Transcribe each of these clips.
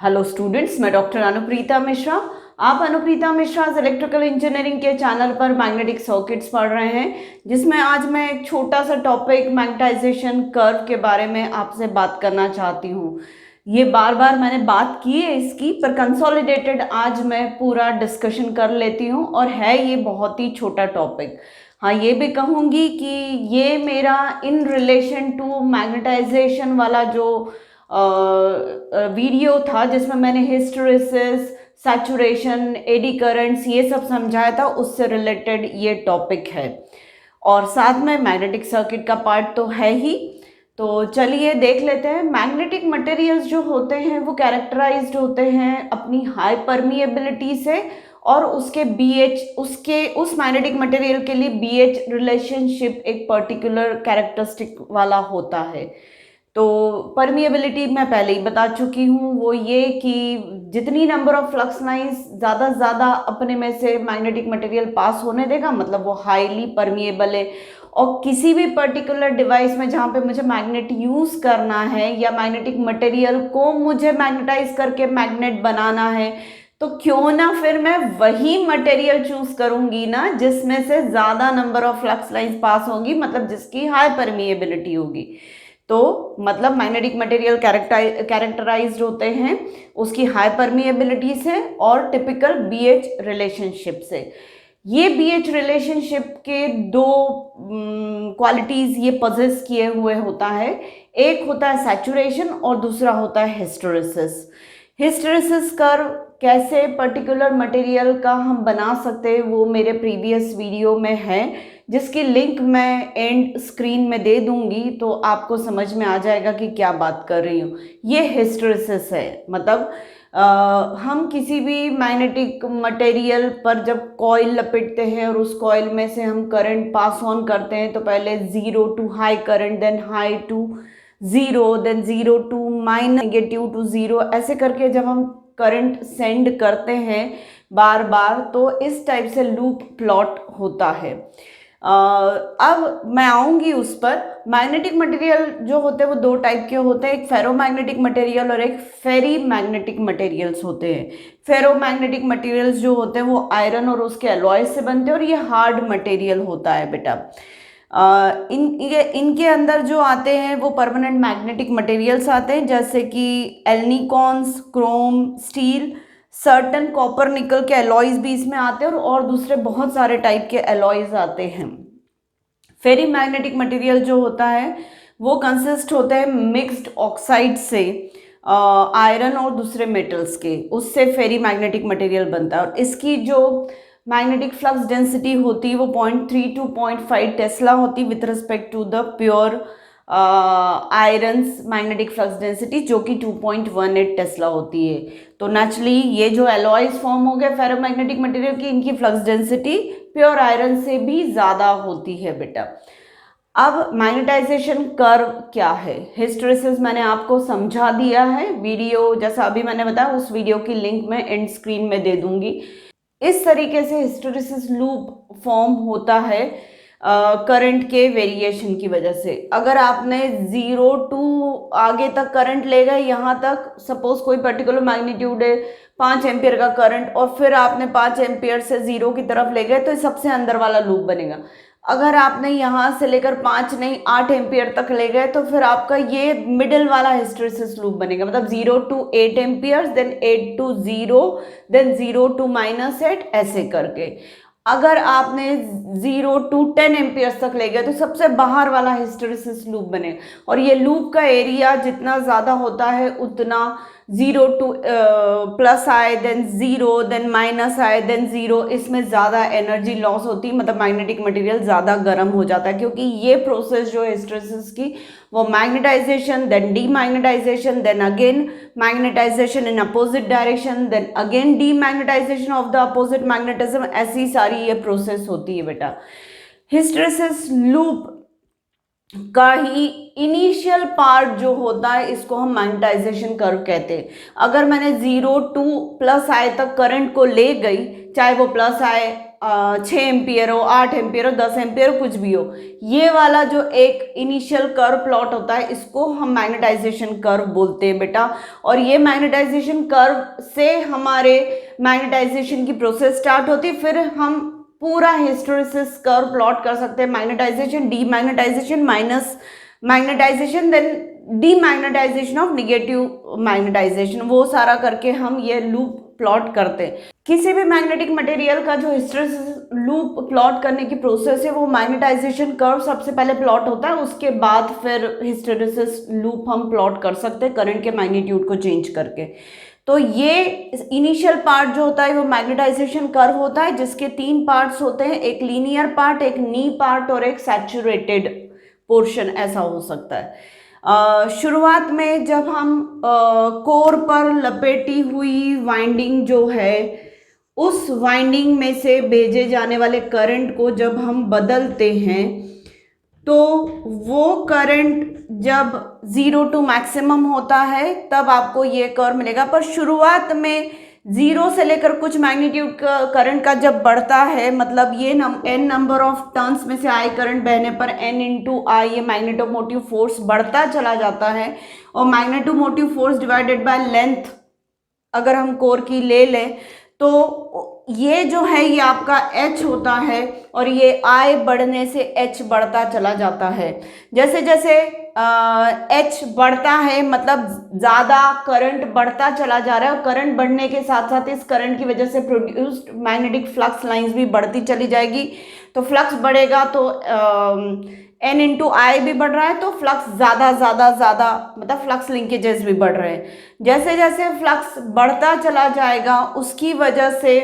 Hello students, मैं doctor Anupreeta Mishra. आप Anupreeta Mishra electrical engineering के चैनल पर मैग्नेटिक सर्किट्स पढ़ रहे हैं, जिसमें आज मैं एक छोटा सा टॉपिक मैग्नेटाइजेशन कर्व के बारे में आपसे बात करना चाहती हूँ। ये बार बार मैंने बात की है इसकी, पर कंसोलिडेटेड आज मैं पूरा डिस्कशन कर लेती हूँ। और है ये बहुत ही छोटा टॉपिक। हाँ, ये भी कहूँगी कि ये मेरा इन रिलेशन टू मैग्नेटाइजेशन वाला जो वीडियो था, जिसमें मैंने हिस्टैरिसीस, सैचुरेशन, एडी करंट्स ये सब समझाया था, उससे रिलेटेड ये टॉपिक है। और साथ में मैग्नेटिक सर्किट का पार्ट तो है ही। तो चलिए देख लेते हैं। मैग्नेटिक मटेरियल्स जो होते हैं वो कैरेक्टराइज्ड होते हैं अपनी हाई परमिएबिलिटी से, और उसके उस मैग्नेटिक मटेरियल के लिए बीएच रिलेशनशिप एक पर्टिकुलर कैरेक्टरिस्टिक वाला होता है। तो परमिएबिलिटी मैं पहले ही बता चुकी हूँ, वो ये कि जितनी नंबर ऑफ फ्लक्स लाइंस ज़्यादा से ज़्यादा अपने में से मैग्नेटिक मटेरियल पास होने देगा, मतलब वो हाईली परमिएबल है। और किसी भी पर्टिकुलर डिवाइस में जहाँ पे मुझे मैग्नेट यूज़ करना है या मैग्नेटिक मटेरियल को मुझे मैग्नेटाइज करके मैग्नेट बनाना है, तो क्यों ना फिर मैं वही मटेरियल चूज करूंगी ना जिसमें से ज़्यादा number of flux lines pass होगी, मतलब जिसकी हाई परमिएबिलिटी होगी। तो मतलब मैग्नेटिक मटेरियल कैरेक्टराइज्ड होते हैं उसकी हाई परमिएबिलिटी से और टिपिकल बीएच रिलेशनशिप से। ये बीएच रिलेशनशिप के दो क्वालिटीज ये पजेस किए हुए होता है। एक होता है सैचुरेशन और दूसरा होता है हिस्टैरिसीस। हिस्टैरिसीस कर्व कैसे पर्टिकुलर मटेरियल का हम बना सकते हैं वो मेरे प्रीवियस वीडियो में है, जिसकी लिंक मैं एंड स्क्रीन में दे दूंगी, तो आपको समझ में आ जाएगा कि क्या बात कर रही हूँ। ये हिस्टैरिसीस है, मतलब हम किसी भी मैग्नेटिक मटेरियल पर जब कॉइल लपेटते हैं और उस कॉइल में से हम करंट पास ऑन करते हैं, तो पहले zero to high current, then high to zero, then zero to minus negative to zero, ऐसे करके जब हम करंट सेंड करते हैं बार बार, तो इस टाइप से लूप प्लॉट होता है। अब मैं आऊंगी उस पर। मैग्नेटिक मटेरियल जो होते हैं वो दो टाइप के होते हैं, एक फेरोमैग्नेटिक मटेरियल और एक फेरी मैग्नेटिक मटेरियल्स होते हैं। फेरोमैग्नेटिक मटेरियल्स जो होते हैं वो आयरन और उसके अलॉय से बनते हैं, और ये हार्ड मटेरियल होता है बेटा। इनके अंदर जो आते हैं वो परमानेंट मैग्नेटिक मटेरियल्स आते हैं, जैसे कि alnicos, chrome, steel, certain copper nickel के एलॉयज भी इसमें आते हैं, और दूसरे बहुत सारे टाइप के एलॉयज आते हैं। फेरी मैग्नेटिक मटेरियल जो होता है वो कंसिस्ट होता है मिक्स्ड ऑक्साइड से, आयरन और दूसरे मेटल्स के, उससे फेरी मैग्नेटिक मटेरियल बनता है। और इसकी जो मैग्नेटिक फ्लक्स डेंसिटी होती है वो 0.3 to 0.5 टेस्ला होती है with respect to the pure iron's magnetic flux density, जो कि 2.18 टेस्ला होती है। तो नेचुरली ये जो एलॉयज फॉर्म हो गए फेरोमैग्नेटिक मटेरियल की, इनकी फ्लक्स डेंसिटी प्योर आयरन से भी ज़्यादा होती है बेटा। अब मैग्नेटाइजेशन कर्व क्या है? हिस्टैरिसीस मैंने आपको समझा दिया है, वीडियो जैसा अभी मैंने बताया उस वीडियो की लिंक मैं एंड स्क्रीन में दे दूंगी। इस तरीके से हिस्टैरिसीस लूप फॉर्म होता है करंट के वेरिएशन की वजह से। अगर आपने 0 टू आगे तक करंट ले गए, यहाँ तक सपोज कोई पर्टिकुलर मैग्नीट्यूड है 5 एम्पियर का करंट, और फिर आपने 5 एम्पियर से 0 की तरफ ले गए, तो सबसे अंदर वाला लूप बनेगा। अगर आपने यहाँ से लेकर 5 नहीं 8 एम्पियर तक ले गए, तो फिर आपका ये मिडिल वाला हिस्टैरिसीस लूप बनेगा, मतलब 0 to 8 ampere, then 8 to 0, then 0 to -8, ऐसे करके। अगर आपने 0 to 10 एम्पियर तक ले गए, तो सबसे बाहर वाला हिस्टैरिसीस लूप बनेगा। और ये लूप का एरिया जितना ज़्यादा होता है उतना 0 to प्लस आए, देन 0, देन माइनस आए, देन 0, इसमें ज़्यादा एनर्जी लॉस होती है, मतलब मैग्नेटिक मटेरियल ज़्यादा गर्म हो जाता है, क्योंकि ये प्रोसेस जो है हिस्टैरिसीस की, वो magnetization, then demagnetization, then again magnetization in opposite direction, then again demagnetization of the opposite magnetism, ऐसी सारी ये प्रोसेस होती है बेटा। हिस्टैरिसीस लूप का ही इनिशियल पार्ट जो होता है इसको हम मैग्नेटाइजेशन कर्व कहते हैं। अगर मैंने 0 टू प्लस आए तक करंट को ले गई, चाहे वो प्लस आए 6 एम्पियर हो, 8 एम्पियर हो, 10 एम्पियर हो, कुछ भी हो, ये वाला जो एक इनिशियल कर्व प्लॉट होता है इसको हम मैग्नेटाइजेशन कर्व बोलते हैं बेटा। और ये मैग्नेटाइजेशन कर्व से हमारे मैग्नेटाइजेशन की प्रोसेस स्टार्ट होती है, फिर हम पूरा हिस्टैरिसीस कर्व प्लॉट कर सकते हैं, magnetization, demagnetization, minus magnetization, then demagnetization of negative magnetization, वो सारा करके हम ये लूप प्लॉट करते हैं। किसी भी मैग्नेटिक मटेरियल का जो हिस्टैरिसीस लूप प्लॉट करने की प्रोसेस है वो मैग्नेटाइजेशन कर्व सबसे पहले प्लॉट होता है, उसके बाद फिर हिस्टैरिसीस लूप हम प्लॉट कर सकते हैं करंट के मैग्नीट्यूड को चेंज करके। तो ये इनिशियल पार्ट जो होता है वो मैग्नेटाइजेशन कर्व होता है, जिसके 3 पार्ट्स होते हैं, एक लीनियर पार्ट, एक नी पार्ट और एक सैचुरेटेड पोर्शन, ऐसा हो सकता है। शुरुआत में जब हम कोर पर लपेटी हुई वाइंडिंग जो है उस वाइंडिंग में से भेजे जाने वाले करंट को जब हम बदलते हैं तो वो करंट जब 0 टू मैक्सिमम होता है तब आपको ये कर्व मिलेगा। पर शुरुआत में 0 से लेकर कुछ मैग्नीट्यूड करंट का जब बढ़ता है, मतलब ये n नंबर ऑफ टर्न्स में से I करंट बहने पर n इंटू आई ये मैग्नेटोमोटिव फोर्स बढ़ता चला जाता है, और magnetomotive force divided by length अगर हम कोर की ले लें तो ये जो है ये आपका H होता है, और ये I बढ़ने से H बढ़ता चला जाता है। जैसे जैसे H बढ़ता है मतलब ज़्यादा करंट बढ़ता चला जा रहा है, और करंट बढ़ने के साथ साथ इस करंट की वजह से प्रोड्यूस्ड मैग्नेटिक फ्लक्स लाइंस भी बढ़ती चली जाएगी। तो फ्लक्स बढ़ेगा तो N इंटू आई भी बढ़ रहा है, तो फ्लक्स ज़्यादा मतलब फ्लक्स लिंकेजेस भी बढ़ रहे हैं। जैसे जैसे फ्लक्स बढ़ता चला जाएगा उसकी वजह से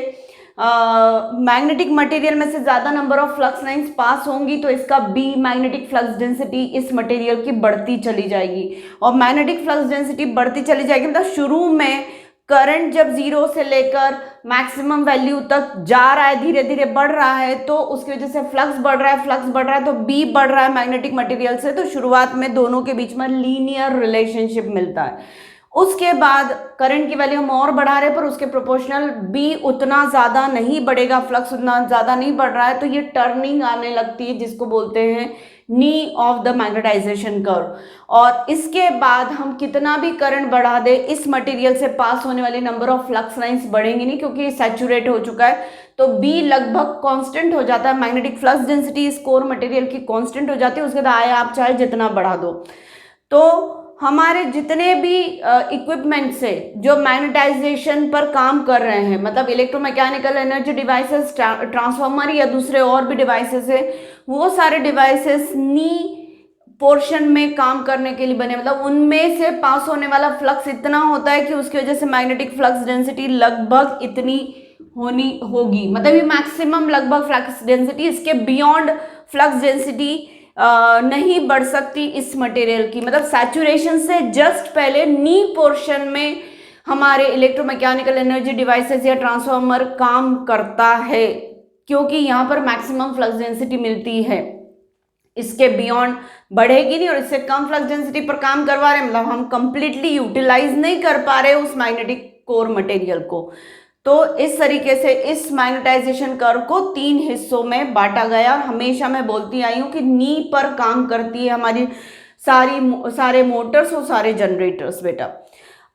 मैग्नेटिक मटेरियल में से ज़्यादा number of flux lines pass होंगी, तो इसका बी मैग्नेटिक फ्लक्स डेंसिटी इस मटेरियल की बढ़ती चली जाएगी। और मैग्नेटिक फ्लक्स डेंसिटी बढ़ती चली जाएगी मतलब शुरू में करंट जब 0 से लेकर मैक्सिमम वैल्यू तक जा रहा है, धीरे धीरे बढ़ रहा है, तो उसकी वजह से फ्लक्स बढ़ रहा है तो बी बढ़ रहा है मैग्नेटिक मटेरियल से, तो शुरुआत में दोनों के बीच में लीनियर रिलेशनशिप मिलता है। उसके बाद करंट की वैल्यू हम और बढ़ा रहे हैं पर उसके प्रोपोर्शनल बी उतना ज़्यादा नहीं बढ़ेगा, फ्लक्स उतना ज़्यादा नहीं बढ़ रहा है, तो ये टर्निंग आने लगती है जिसको बोलते हैं नी ऑफ द मैग्नेटाइजेशन कर्व। और इसके बाद हम कितना भी करंट बढ़ा दे इस मटेरियल से पास होने वाली नंबर ऑफ फ्लक्स लाइंस बढ़ेंगी नहीं, क्योंकि सैचुरेट हो चुका है, तो बी लगभग कांस्टेंट हो जाता है। मैग्नेटिक फ्लक्स डेंसिटी इस कोर मटेरियल की कांस्टेंट हो जाती है, उसके बाद आए आप चाहे जितना बढ़ा दो। तो हमारे जितने भी इक्विपमेंट से जो मैग्नेटाइजेशन पर काम कर रहे हैं, मतलब इलेक्ट्रोमैकेनिकल एनर्जी डिवाइसेस, ट्रांसफार्मर या दूसरे और भी डिवाइसेस है, वो सारे डिवाइसेस नी पोर्शन में काम करने के लिए बने, मतलब उनमें से पास होने वाला फ्लक्स इतना होता है कि उसकी वजह से मैग्नेटिक फ्लक्स डेंसिटी लगभग इतनी होनी होगी, मतलब ये मैक्सिमम लगभग फ्लक्स डेंसिटी, इसके बियॉन्ड फ्लक्स डेंसिटी नहीं बढ़ सकती इस मटेरियल की। मतलब सैचुरेशन से जस्ट पहले नी पोर्शन में हमारे इलेक्ट्रोमैकेनिकल एनर्जी डिवाइसेस या ट्रांसफार्मर काम करता है, क्योंकि यहाँ पर मैक्सिमम फ्लक्स डेंसिटी मिलती है, इसके बियॉन्ड बढ़ेगी नहीं, और इससे कम फ्लक्स डेंसिटी पर काम करवा रहे हैं, मतलब हम कंप्लीटली यूटिलाइज नहीं कर पा रहे उस मैग्नेटिक कोर मटेरियल को। तो इस तरीके से इस मैग्नेटाइजेशन कर्व को 3 हिस्सों में बांटा गया। हमेशा मैं बोलती आई हूँ कि नी पर काम करती है हमारी सारे मोटर्स और सारे जनरेटर्स बेटा।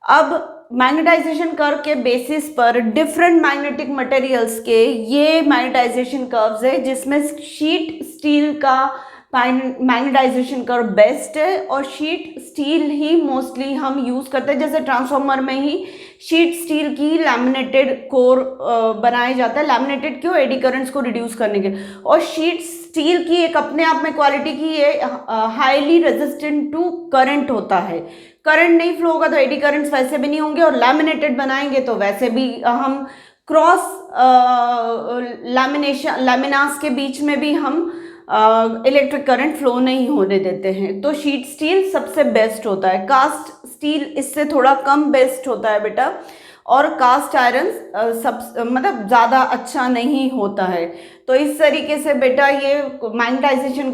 अब मैग्नेटाइजेशन कर्व के बेसिस पर डिफरेंट मैग्नेटिक मटेरियल्स के ये मैग्नेटाइजेशन कर्व्स है, जिसमें शीट स्टील का मैग्नेटाइजेशन कर्व बेस्ट है, और शीट स्टील ही मोस्टली हम यूज़ करते हैं। जैसे ट्रांसफार्मर में ही शीट स्टील की लैमिनेटेड कोर बनाया जाता है। लैमिनेटेड क्यों? एडी करंट्स को रिड्यूस करने के। और शीट स्टील की एक अपने आप में क्वालिटी की ये हाईली रेजिस्टेंट टू करंट होता है। करंट नहीं फ्लो होगा तो एडी करंट्स वैसे भी नहीं होंगे, और लैमिनेटेड बनाएंगे तो वैसे भी हम क्रॉस लैमिनास के बीच में भी हम इलेक्ट्रिक करंट फ्लो नहीं होने देते हैं। तो शीट स्टील सबसे बेस्ट होता है। कास्ट स्टील इससे थोड़ा कम बेस्ट होता है बेटा, और कास्ट आयरन मतलब ज़्यादा अच्छा नहीं होता है। तो इस तरीके से बेटा ये magnetization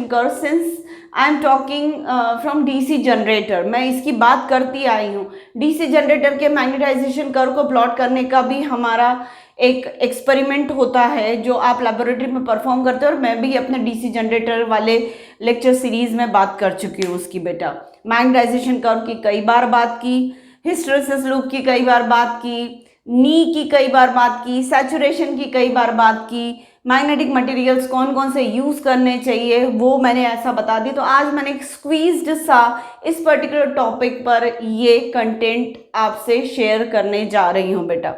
curve since I am talking from DC generator, मैं इसकी बात करती आई हूँ। डीसी जनरेटर के मैग्नेटाइजेशन कर्व को प्लॉट करने का भी हमारा एक एक्सपेरिमेंट होता है जो आप लेबोरेटरी में परफॉर्म करते हो, और मैं भी अपने डीसी जनरेटर वाले लेक्चर सीरीज में बात कर चुकी हूँ उसकी बेटा। मैग्नेटाइजेशन कर्व की कई बार बात की, हिस्टैरिसीस लूप की कई बार बात की, नी की कई बार बात की, सैचुरेशन की कई बार बात की, मैग्नेटिक मटेरियल्स कौन कौन से यूज करने चाहिए वो मैंने ऐसा बता दी। तो आज मैंने एक स्क्वीज्ड सा इस पर्टिकुलर टॉपिक पर ये कंटेंट आपसे शेयर करने जा रही हूँ बेटा।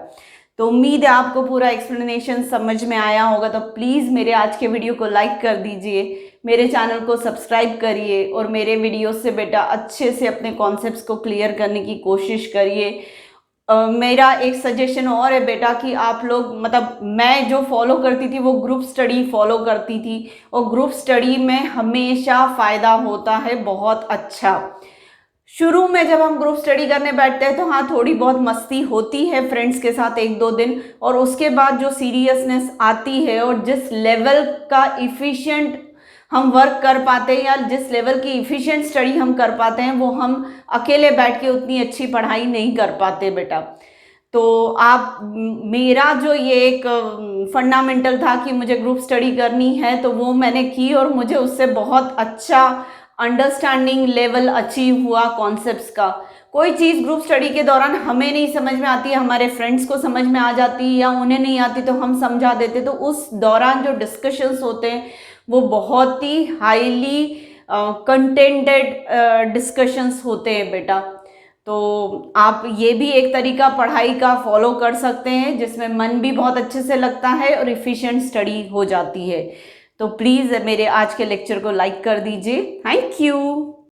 तो उम्मीद है आपको पूरा एक्सप्लेनेशन समझ में आया होगा। तो प्लीज़ मेरे आज के वीडियो को लाइक कर दीजिए, मेरे चैनल को सब्सक्राइब करिए और मेरे वीडियो से बेटा अच्छे से अपने कॉन्सेप्ट्स को क्लियर करने की कोशिश करिए। मेरा एक सजेशन और है बेटा कि आप लोग, मतलब मैं जो फॉलो करती थी वो ग्रुप स्टडी फॉलो करती थी, और ग्रुप स्टडी में हमेशा फ़ायदा होता है बहुत अच्छा। शुरू में जब हम ग्रुप स्टडी करने बैठते हैं तो हाँ थोड़ी बहुत मस्ती होती है फ्रेंड्स के साथ एक दो दिन, और उसके बाद जो सीरियसनेस आती है और जिस लेवल का इफ़िशिएंट हम वर्क कर पाते हैं या जिस लेवल की इफ़िशिएंट स्टडी हम कर पाते हैं वो हम अकेले बैठ के उतनी अच्छी पढ़ाई नहीं कर पाते बेटा। तो आप, मेरा जो ये एक फंडामेंटल था कि मुझे ग्रुप स्टडी करनी है तो वो मैंने की, और मुझे उससे बहुत अच्छा अंडरस्टैंडिंग लेवल अचीव हुआ कॉन्सेप्ट्स का। कोई चीज़ ग्रुप स्टडी के दौरान हमें नहीं समझ में आती है, हमारे फ्रेंड्स को समझ में आ जाती है या उन्हें नहीं आती तो हम समझा देते, तो उस दौरान जो डिस्कशंस होते हैं वो बहुत ही हाईली कंटेंटेड डिस्कशंस होते हैं बेटा। तो आप ये भी एक तरीका पढ़ाई का फॉलो कर सकते हैं जिसमें मन भी बहुत अच्छे से लगता है और इफ़िशिएंट स्टडी हो जाती है। तो प्लीज़ मेरे आज के लेक्चर को लाइक कर दीजिए। Thank you.